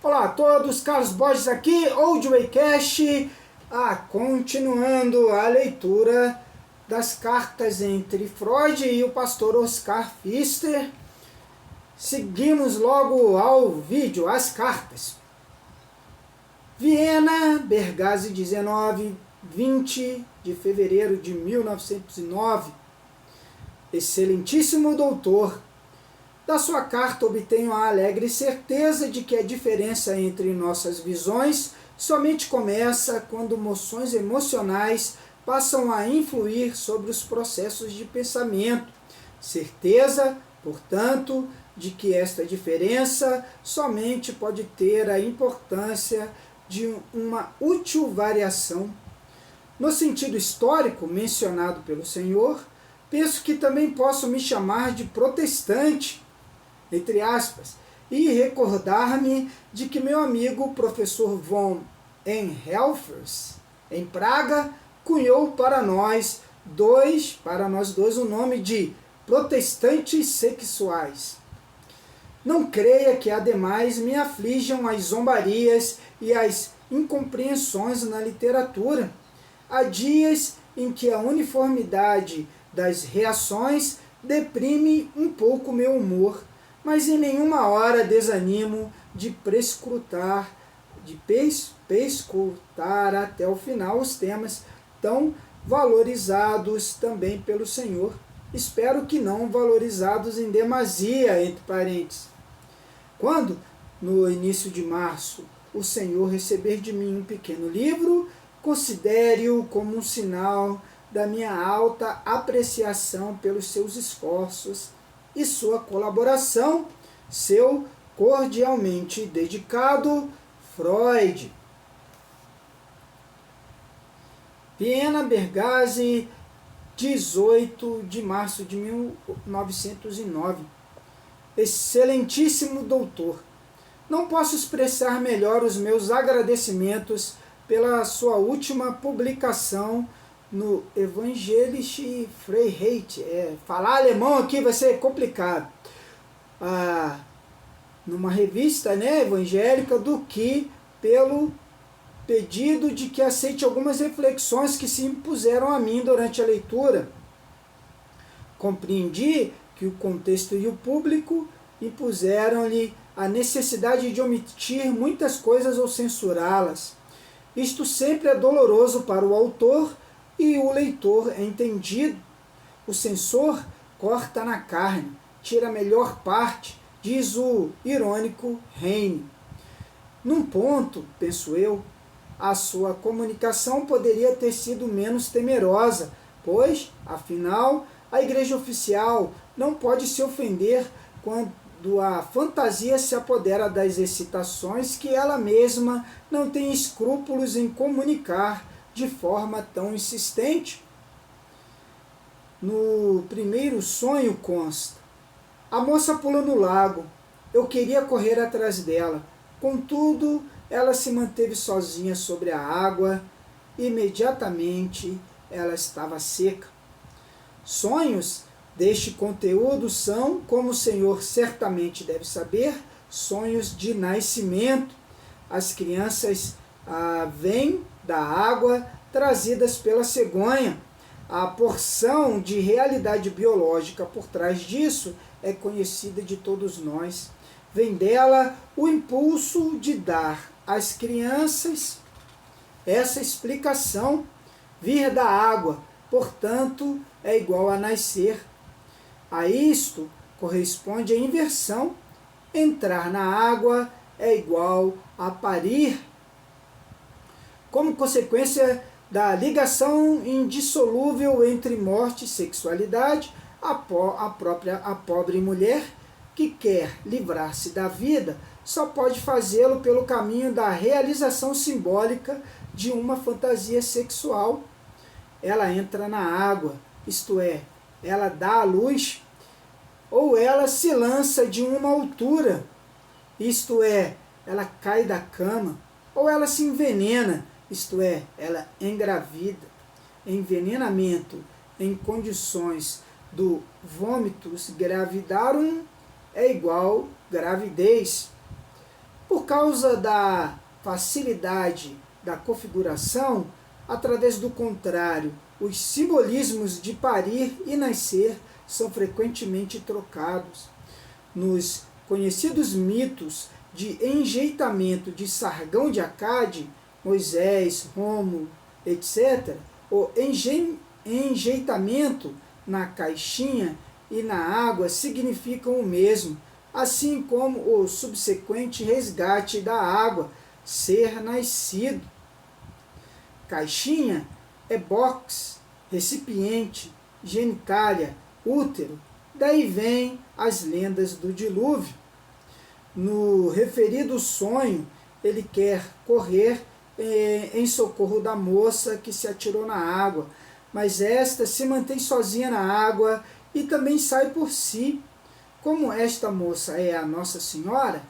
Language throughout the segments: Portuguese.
Olá a todos, Carlos Borges aqui, Oldwaycast, continuando a leitura das cartas entre Freud e o pastor Oscar Pfister. Seguimos logo ao vídeo, as cartas. Viena, Bergamo 19, 20 de fevereiro de 1909. Excelentíssimo doutor, da sua carta obtenho a alegre certeza de que a diferença entre nossas visões somente começa quando moções emocionais passam a influir sobre os processos de pensamento. Certeza, portanto, de que esta diferença somente pode ter a importância de uma útil variação. No sentido histórico mencionado pelo senhor, penso que também posso me chamar de protestante, entre aspas, e recordar-me de que meu amigo professor von Helfers, em Praga, cunhou para nós dois o nome de protestantes sexuais. Não creia que ademais me aflijam as zombarias e as incompreensões na literatura. Há dias em que a uniformidade das reações deprime um pouco meu humor, mas em nenhuma hora desanimo de perscrutar até o final os temas tão valorizados também pelo Senhor. Espero que não valorizados em demasia, entre parênteses. Quando, no início de março, o Senhor receber de mim um pequeno livro, considere-o como um sinal da minha alta apreciação pelos seus esforços e sua colaboração, seu cordialmente dedicado Freud. Viena, Bergamo, 18 de março de 1909. Excelentíssimo doutor, não posso expressar melhor os meus agradecimentos pela sua última publicação no Evangelische Freiheit. Falar alemão aqui vai ser complicado. Numa revista evangélica, do que pelo pedido de que aceite algumas reflexões que se impuseram a mim durante a leitura. Compreendi que o contexto e o público impuseram-lhe a necessidade de omitir muitas coisas ou censurá-las. Isto sempre é doloroso para o autor e o leitor é entendido. O censor corta na carne, tira a melhor parte, diz o irônico Heine. Num ponto, penso eu, a sua comunicação poderia ter sido menos temerosa, pois, afinal, a Igreja Oficial não pode se ofender quando a fantasia se apodera das excitações que ela mesma não tem escrúpulos em comunicar de forma tão insistente. No primeiro sonho consta: a moça pula no lago. Eu queria correr atrás dela. Contudo, ela se manteve sozinha sobre a água. Imediatamente, ela estava seca. Sonhos deste conteúdo são, como o senhor certamente deve saber, sonhos de nascimento. As crianças vêm da água trazidas pela cegonha. A porção de realidade biológica por trás disso é conhecida de todos nós. Vem dela o impulso de dar às crianças essa explicação. Vir da água, portanto, é igual a nascer. A isto corresponde a inversão. Entrar na água é igual a parir. Como consequência da ligação indissolúvel entre morte e sexualidade, a pobre mulher que quer livrar-se da vida só pode fazê-lo pelo caminho da realização simbólica de uma fantasia sexual. Ela entra na água, isto é, ela dá à luz, ou ela se lança de uma altura, isto é, ela cai da cama, ou ela se envenena, isto é, ela engravida. Envenenamento em condições do vômitus gravidarum é igual gravidez. Por causa da facilidade da configuração, através do contrário, os simbolismos de parir e nascer são frequentemente trocados. Nos conhecidos mitos de enjeitamento de Sargão de Acade, Moisés, Rômulo, etc., o enjeitamento na caixinha e na água significam o mesmo, assim como o subsequente resgate da água, ser nascido. Caixinha é box, recipiente, genitália, útero. Daí vem as lendas do dilúvio. No referido sonho, ele quer correr em socorro da moça que se atirou na água, mas esta se mantém sozinha na água e também sai por si. Como esta moça é a Nossa Senhora,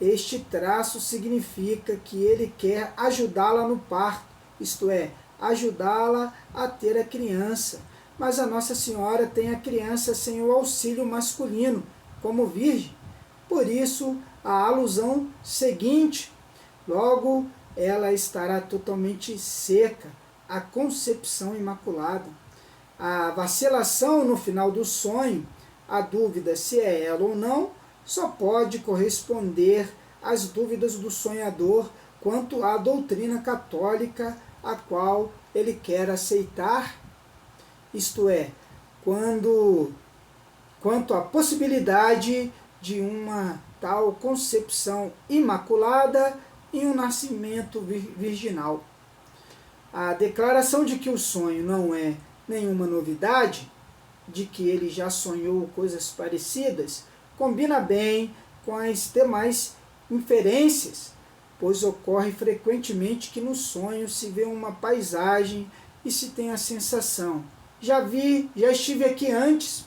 este traço significa que ele quer ajudá-la no parto, isto é, ajudá-la a ter a criança. Mas a Nossa Senhora tem a criança sem o auxílio masculino, como virgem. Por isso, a alusão seguinte, logo ela estará totalmente seca, a concepção imaculada. A vacilação no final do sonho, a dúvida se é ela ou não, só pode corresponder às dúvidas do sonhador quanto à doutrina católica a qual ele quer aceitar, isto é, quanto à possibilidade de uma tal concepção imaculada em um nascimento virginal. A declaração de que o sonho não é nenhuma novidade, de que ele já sonhou coisas parecidas, combina bem com as demais inferências, pois ocorre frequentemente que no sonho se vê uma paisagem e se tem a sensação: já estive aqui antes.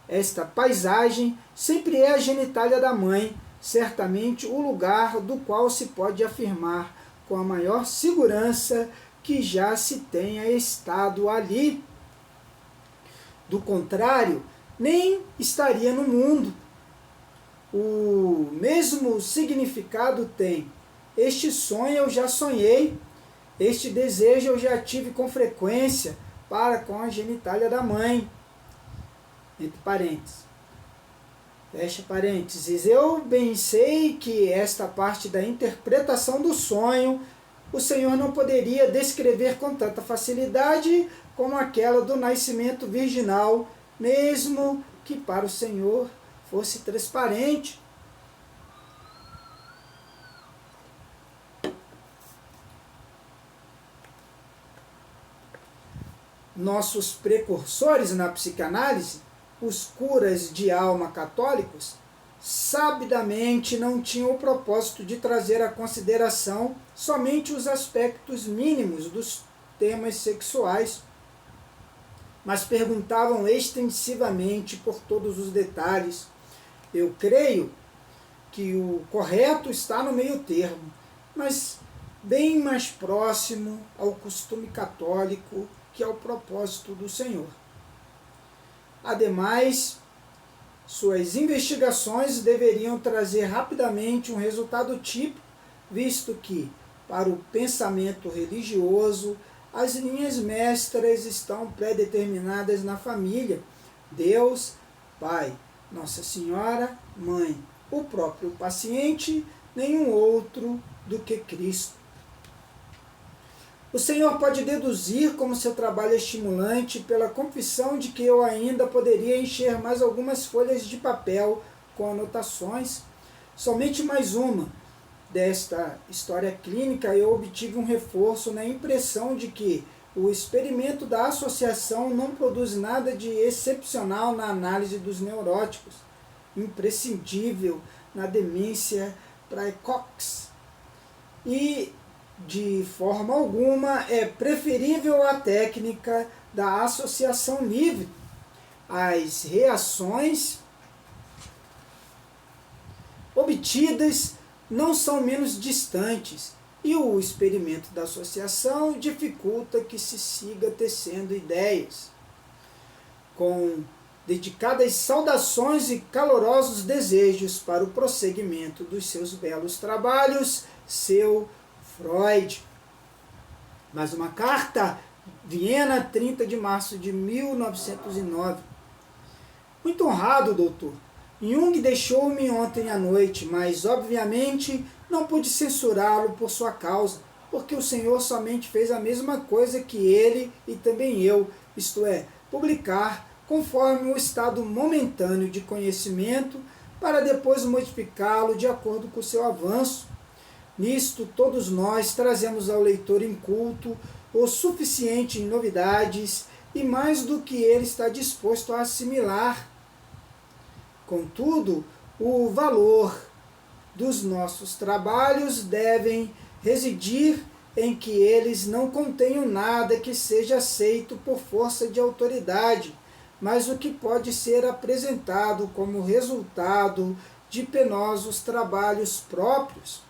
Esta paisagem sempre é a genitália da mãe, certamente o lugar do qual se pode afirmar com a maior segurança que já se tenha estado ali. Do contrário, nem estaria no mundo. O mesmo significado tem: este sonho eu já sonhei, este desejo eu já tive com frequência para com a genitália da mãe. Entre parênteses. Fecha parênteses. Eu bem sei que esta parte da interpretação do sonho o Senhor não poderia descrever com tanta facilidade como aquela do nascimento virginal, mesmo que para o Senhor fosse transparente. Nossos precursores na psicanálise, os curas de alma católicos, sabidamente não tinham o propósito de trazer à consideração somente os aspectos mínimos dos temas sexuais, mas perguntavam extensivamente por todos os detalhes. Eu creio que o correto está no meio termo, mas bem mais próximo ao costume católico que ao propósito do Senhor. Ademais, suas investigações deveriam trazer rapidamente um resultado típico, visto que, para o pensamento religioso, as linhas mestras estão pré-determinadas na família: Deus, Pai, Nossa Senhora, Mãe, o próprio paciente, nenhum outro do que Cristo. O Senhor pode deduzir como seu trabalho é estimulante pela confissão de que eu ainda poderia encher mais algumas folhas de papel com anotações. Somente mais uma desta história clínica eu obtive um reforço na impressão de que o experimento da associação não produz nada de excepcional na análise dos neuróticos, imprescindível na demência praecox, e de forma alguma é preferível à técnica da associação livre. As reações obtidas não são menos distantes, e o experimento da associação dificulta que se siga tecendo ideias. Com Dedicadas saudações e calorosos desejos para o prosseguimento dos seus belos trabalhos, seu Freud. Mais uma carta, Viena, 30 de março de 1909. Muito honrado, doutor. Jung deixou-me ontem à noite, mas obviamente não pude censurá-lo por sua causa, porque o Senhor somente fez a mesma coisa que ele e também eu, isto é, publicar conforme o estado momentâneo de conhecimento, para depois modificá-lo de acordo com o seu avanço. Nisto, todos nós trazemos ao leitor inculto o suficiente em novidades e mais do que ele está disposto a assimilar. Contudo, o valor dos nossos trabalhos devem residir em que eles não contenham nada que seja aceito por força de autoridade, mas o que pode ser apresentado como resultado de penosos trabalhos próprios.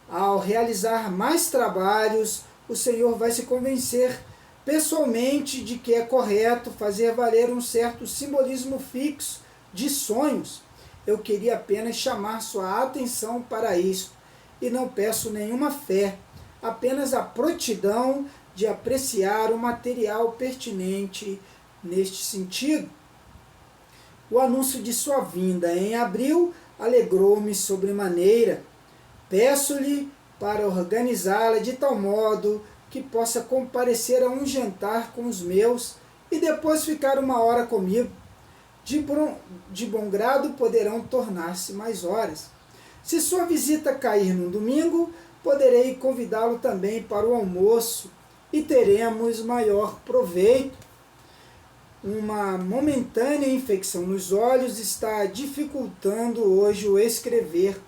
Ao realizar mais trabalhos, o Senhor vai se convencer pessoalmente de que é correto fazer valer um certo simbolismo fixo de sonhos. Eu queria apenas chamar sua atenção para isso, e não peço nenhuma fé, apenas a prontidão de apreciar o material pertinente neste sentido. O anúncio de sua vinda em abril alegrou-me sobremaneira. Peço-lhe para organizá-la de tal modo que possa comparecer a um jantar com os meus e depois ficar uma hora comigo. De bom grado poderão tornar-se mais horas. Se sua visita cair num domingo, poderei convidá-lo também para o almoço e teremos maior proveito. Uma momentânea infecção nos olhos está dificultando hoje o escrever.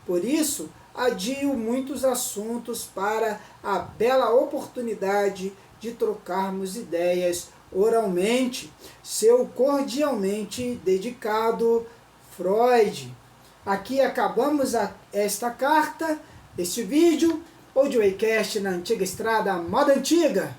Por isso, adio muitos assuntos para a bela oportunidade de trocarmos ideias oralmente. Seu cordialmente dedicado, Freud. Aqui acabamos esta carta, este vídeo, Audiocast na Antiga Estrada, Moda Antiga.